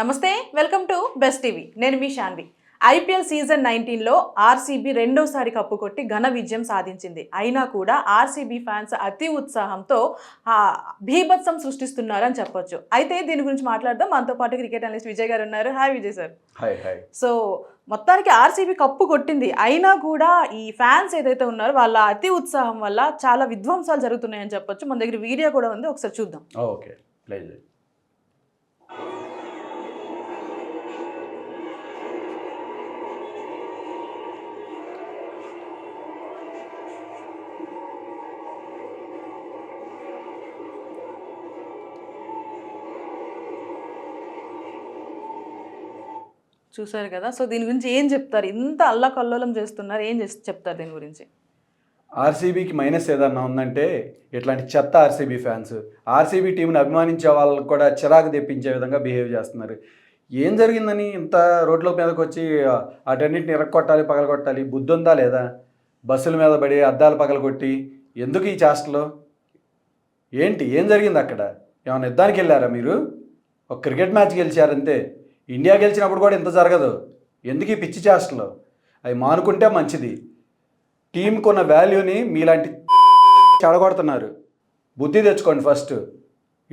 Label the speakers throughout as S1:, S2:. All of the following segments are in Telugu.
S1: నమస్తే, వెల్కమ్ టు బెస్ట్ టీవీ. నేను మీ శాన్వి. ఐపీఎల్ సీజన్ 19లో ఆర్సీబీ రెండోసారి కప్పు కొట్టి ఘన విజయం సాధించింది. అయినా కూడా ఆర్సీబీ ఫ్యాన్స్ అతి ఉత్సాహంతో భీభత్సం సృష్టిస్తున్నారని చెప్పొచ్చు. అయితే దీని గురించి మాట్లాడదాం. మనతో పాటు క్రికెట్ అనలిస్ట్ విజయ్ గారు ఉన్నారు. Hi Vijay sir.
S2: Hi hi.
S1: So మొత్తానికి ఆర్సీబీ కప్పు కొట్టింది. అయినా కూడా ఈ ఫ్యాన్స్ ఏదైతే ఉన్నారో వాళ్ళ అతి ఉత్సాహం వల్ల చాలా విధ్వంసాలు జరుగుతున్నాయని చెప్పొచ్చు. మన దగ్గర వీడియో కూడా ఉంది, ఒకసారి చూద్దాం.
S2: Okay, please.
S1: చూసారు కదా. సో దీని గురించి ఏం చెప్తారు? ఇంత అల్లకల్లోలం చేస్తున్నారు, ఏం చెప్తారు దీని గురించి?
S2: ఆర్సీబీకి మైనస్ ఏదన్నా ఉందంటే ఇట్లాంటి చెత్త ఆర్సీబీ ఫ్యాన్స్ ఆర్సీబీ టీంని అభిమానించే వాళ్ళకు కూడా చిరాకు తెప్పించే విధంగా బిహేవ్ చేస్తున్నారు. ఏం జరిగిందని ఇంత రోడ్ల మీదకి వచ్చి అటన్నిటిని ఇరక్కొట్టాలి, పగలగొట్టాలి? బుద్ధి ఉందా లేదా? బస్సుల మీద పడి అద్దాలు పగలగొట్టి ఎందుకు ఈ చేష్టలు? ఏంటి, ఏం జరిగింది అక్కడ? ఏమైనా యుద్ధానికి వెళ్ళారా మీరు? ఒక క్రికెట్ మ్యాచ్ గెలిచారంతే. ఇండియా గెలిచినప్పుడు కూడా ఇంత జరగదు. ఎందుకు ఈ పిచ్చి చేష్టలు? అవి మానుకుంటే మంచిది. టీంకు ఉన్న వాల్యూని మీలాంటి చెడగొడుతున్నారు. బుద్ధి తెచ్చుకోండి ఫస్ట్.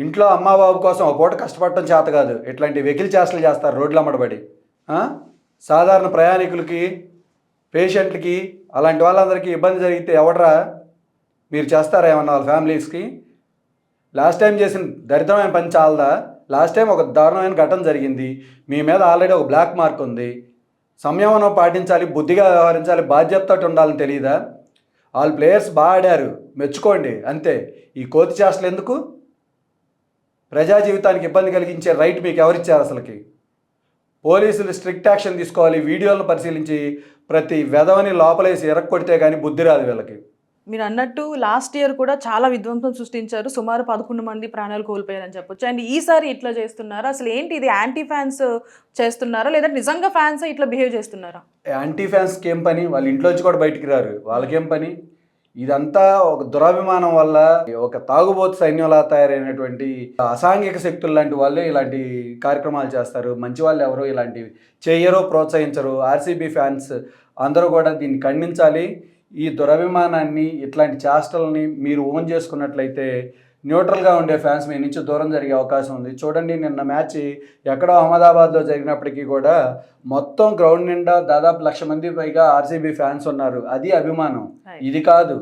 S2: ఇంట్లో అమ్మా బాబు కోసం ఒక పూట కష్టపడటం చేత కాదు, ఇట్లాంటి వెకిలి చేష్టలు చేస్తారు రోడ్లు అమ్మడబడి. సాధారణ ప్రయాణికులకి, పేషెంట్లకి, అలాంటి వాళ్ళందరికీ ఇబ్బంది జరిగితే ఎవడరా? మీరు చేస్తారా ఏమన్నా వాళ్ళ ఫ్యామిలీస్కి? లాస్ట్ టైం చేసిన దరిద్రమైన పని చాలదా? లాస్ట్ టైం ఒక దారుణమైన ఘటన జరిగింది. మీ మీద ఆల్రెడీ ఒక బ్లాక్ మార్క్ ఉంది. సంయమనం పాటించాలి, బుద్ధిగా వ్యవహరించాలి, బాధ్యతతో ఉండాలని తెలియదా? వాళ్ళ ప్లేయర్స్ బాగా ఆడారు, మెచ్చుకోండి అంతే. ఈ కోతి చేష్టలు ఎందుకు? ప్రజా జీవితానికి ఇబ్బంది కలిగించే రైట్ మీకు ఎవరిచ్చారు అసలుకి? పోలీసులు స్ట్రిక్ట్ యాక్షన్ తీసుకోవాలి. వీడియోలను పరిశీలించి ప్రతి వెధవని లోపలేసి ఎరక్కొడితే కానీ బుద్ధి రాదు వీళ్ళకి.
S1: మీరు అన్నట్టు లాస్ట్ ఇయర్ కూడా చాలా విధ్వంసం సృష్టించారు. సుమారు 11 మంది ప్రాణాలు కోల్పోయారని చెప్పొచ్చు. అండ్ ఈసారి ఇట్లా చేస్తున్నారా? అసలు ఏంటి ఇది? యాంటీ ఫ్యాన్స్ చేస్తున్నారా లేదా నిజంగా ఫ్యాన్స్ ఇట్లా బిహేవ్ చేస్తున్నారా?
S2: యాంటీ ఫ్యాన్స్కి ఏం పని? వాళ్ళ ఇంట్లోంచి కూడా బయటికి రారు, వాళ్ళకేం పని? ఇదంతా ఒక దురాభిమానం వల్ల, ఒక తాగుబోతు సైన్యంలా తయారైనటువంటి అసాంఘిక శక్తులు లాంటి వాళ్ళే ఇలాంటి కార్యక్రమాలు చేస్తారు. మంచి వాళ్ళు ఎవరో ఇలాంటివి చేయరో, ప్రోత్సహించరు. ఆర్సీబీ ఫ్యాన్స్ అందరూ కూడా దీన్ని ఖండించాలి. ఈ దురభిమానాన్ని, ఇట్లాంటి చేష్టలని మీరు ఓన్ చేసుకున్నట్లయితే న్యూట్రల్గా ఉండే ఫ్యాన్స్ మీ నుంచి దూరం జరిగే అవకాశం ఉంది. చూడండి, నిన్న మ్యాచ్ ఎక్కడో అహ్మదాబాద్లో జరిగినప్పటికీ కూడా మొత్తం గ్రౌండ్ నిండా దాదాపు 1,00,000 మంది పైగా ఆర్సీబీ ఫ్యాన్స్ ఉన్నారు. అది అభిమానం, ఇది కాదు.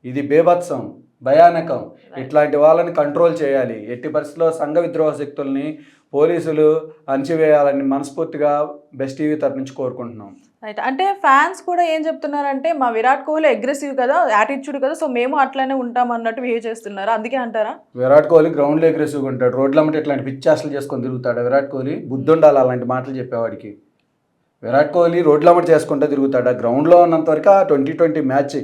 S2: ఇది బేభత్సం, భయానకం. ఇట్లాంటి వాళ్ళని కంట్రోల్ చేయాలి. ఎట్టి పరిస్థితుల్లో సంఘ విద్రోహ శక్తుల్ని పోలీసులు అణచివేయాలని మనస్ఫూర్తిగా బెస్ట్ టీవీ తరఫు నుంచి కోరుకుంటున్నాం.
S1: రైట్. అంటే ఫ్యాన్స్ కూడా ఏం చెప్తున్నారంటే మా విరాట్ కోహ్లీ అగ్రెసివ్ కదా, యాటిట్యూడ్ కదా, సో మేము అట్లానే ఉంటాం అన్నట్టు బిహేవ్ చేస్తున్నారు. అందుకే అంటారా?
S2: విరాట్ కోహ్లీ గ్రౌండ్లో అగ్రెసివ్గా ఉంటాడు, రోడ్ల అమ్మటి ఇట్లాంటి పిచ్చాసలు చేసుకొని తిరుగుతాడు. విరాట్ కోహ్లీ బుద్ధి ఉండాలి అలాంటి మాటలు చెప్పేవాడికి. విరాట్ కోహ్లీ రోడ్ల అమ్మటి చేసుకుంటూ తిరుగుతాడు. ఆ గ్రౌండ్లో ఉన్నంత వరకు ఆ 2020 మ్యాచ్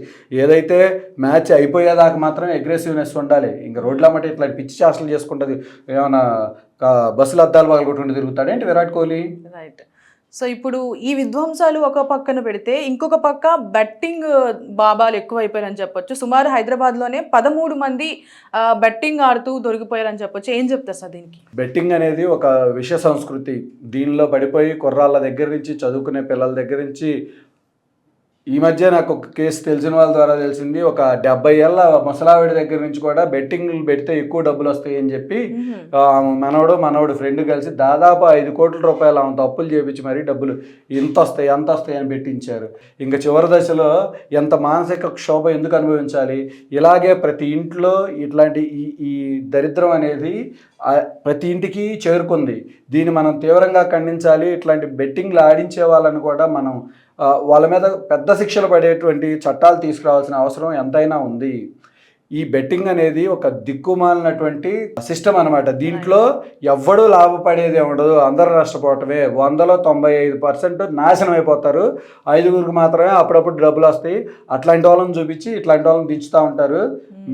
S2: ఏదైతే మ్యాచ్ అయిపోయేదాకా మాత్రమే అగ్రెసివ్నెస్ ఉండాలి. ఇంకా రోడ్ల అమ్మటి ఇట్లాంటి పిచ్చి చేష్టలు చేసుకుంటుంది, ఏమైనా బస్సులు అద్దాలు పగలగొట్టుకుంటూ తిరుగుతాడు ఏంటి విరాట్ కోహ్లీ?
S1: రైట్. సో ఇప్పుడు ఈ విధ్వంసాలు ఒక పక్కన పెడితే ఇంకొక పక్క బెట్టింగ్ బాబాలు ఎక్కువ అయిపోయారని చెప్పొచ్చు. సుమారు హైదరాబాద్లోనే 13 మంది బెట్టింగ్ ఆడుతూ దొరికిపోయారని చెప్పొచ్చు. ఏం చెప్తారు సార్ దీనికి?
S2: బెట్టింగ్ అనేది ఒక విష సంస్కృతి. దీనిలో పడిపోయి కుర్రాళ్ళ దగ్గర నుంచి, చదువుకునే పిల్లల దగ్గర నుంచి, ఈ మధ్య నాకు ఒక కేసు తెలిసిన వాళ్ళ ద్వారా తెలిసింది. ఒక 70 ఏళ్ళ ముసలావిడ దగ్గర నుంచి కూడా బెట్టింగ్లు పెడితే ఎక్కువ డబ్బులు వస్తాయి అని చెప్పి మనవడు ఫ్రెండ్ కలిసి దాదాపు 5 కోట్ల రూపాయలు ఆమె తప్పులు చేపించి మరీ డబ్బులు ఎంత వస్తాయి అని పెట్టించారు. ఇంకా చివరి దశలో ఎంత మానసిక క్షోభ ఎందుకు అనుభవించాలి? ఇలాగే ప్రతి ఇంట్లో ఇట్లాంటి ఈ దరిద్రం అనేది ప్రతి ఇంటికి చేరుకుంది. దీన్ని మనం తీవ్రంగా ఖండించాలి. ఇట్లాంటి బెట్టింగ్లు ఆడించే వాళ్ళని కూడా మనం వాళ్ళ మీద పెద్ద శిక్షలు పడేటువంటి చట్టాలు తీసుకురావాల్సిన అవసరం ఎంతైనా ఉంది. ఈ బెట్టింగ్ అనేది ఒక దిక్కుమాలినటువంటి సిస్టమ్ అనమాట. దీంట్లో ఎవ్వడూ లాభపడేది ఉండదు, అందరూ నష్టపోవటమే. 100లో 95% నాశనం అయిపోతారు. 5గురికి మాత్రమే అప్పుడప్పుడు డబ్బులు వస్తాయి. అట్లాంటి వాళ్ళని చూపించి ఇట్లాంటి వాళ్ళని దించుతూ ఉంటారు.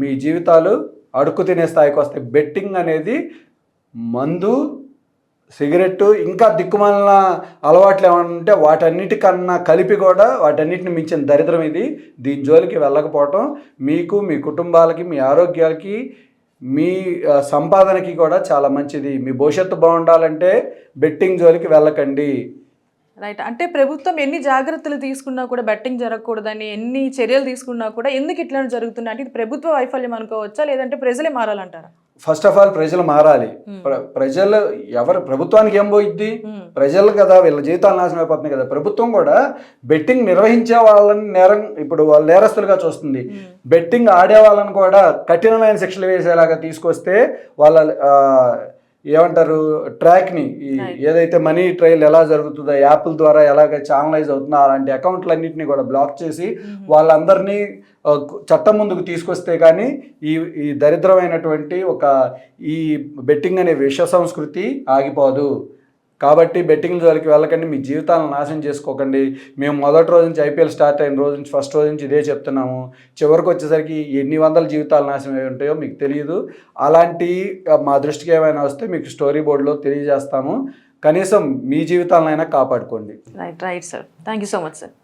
S2: మీ జీవితాలు అడుక్కు తినే స్థాయికి వస్తాయి. బెట్టింగ్ అనేది మందు, సిగరెట్టు, ఇంకా దిక్కుమాలిన అలవాట్లు ఏమైనా ఉంటే వాటన్నిటికన్నా కలిపి కూడా వాటన్నిటిని మించిన దరిద్రం ఇది. దీని జోలికి వెళ్ళకపోవటం మీకు, మీ కుటుంబాలకి, మీ ఆరోగ్యాలకి మీ సంపాదనకి కూడా చాలా మంచిది. మీ భవిష్యత్తు బాగుండాలంటే బెట్టింగ్ జోలికి వెళ్ళకండి.
S1: రైట్. అంటే ప్రభుత్వం ఎన్ని జాగ్రత్తలు తీసుకున్నా కూడా బెట్టింగ్ జరగకూడదని ఎన్ని చర్యలు తీసుకున్నా కూడా ఎందుకు ఇట్లా జరుగుతున్నాయి? అంటే ఇది ప్రభుత్వ వైఫల్యం అనుకోవచ్చా, లేదంటే ప్రజలే మారాలంటారా?
S2: ఫస్ట్ ఆఫ్ ఆల్ ప్రజలు మారాలి. ప్రజలు ఎవరు ప్రభుత్వానికి ఏం పోయిద్ది? ప్రజలు కదా, వీళ్ళ జీవితాలు నాశనం అయిపోతున్నాయి కదా. ప్రభుత్వం కూడా బెట్టింగ్ నిర్వహించే వాళ్ళని ఇప్పుడు వాళ్ళు నేరస్తులుగా చూస్తుంది. బెట్టింగ్ ఆడే వాళ్ళని కూడా కఠినమైన శిక్షలు వేసేలాగా తీసుకొస్తే వాళ్ళ ఏమంటారు ట్రాక్ని, ఏదైతే మనీ ట్రయల్ ఎలా జరుగుతుందో, యాప్ల ద్వారా ఎలాగ ఛానలైజ్ అవుతుందో అలాంటి అకౌంట్లన్నింటినీ కూడా బ్లాక్ చేసి వాళ్ళందరినీ చట్టం ముందుకు తీసుకొస్తే కానీ ఈ దరిద్రమైనటువంటి ఈ బెట్టింగ్ అనే విష సంస్కృతి ఆగిపోదు. కాబట్టి బెట్టింగ్ జోలికి వెళ్ళకండి, మీ జీవితాలను నాశనం చేసుకోకండి. మేము మొదటి రోజు నుంచి ఐపీఎల్ స్టార్ట్ అయిన రోజు నుంచి ఫస్ట్ రోజు నుంచి ఇదే చెప్తున్నాము. చివరికి వచ్చేసరికి ఎన్ని వందల జీవితాలు నాశనం అయి ఉంటాయో మీకు తెలియదు. అలాంటి మా దృష్టికి ఏమైనా వస్తే మీకు స్టోరీ బోర్డులో తెలియజేస్తాము. కనీసం మీ జీవితాలనైనా కాపాడుకోండి.
S1: Right sir. Thank you so much sir.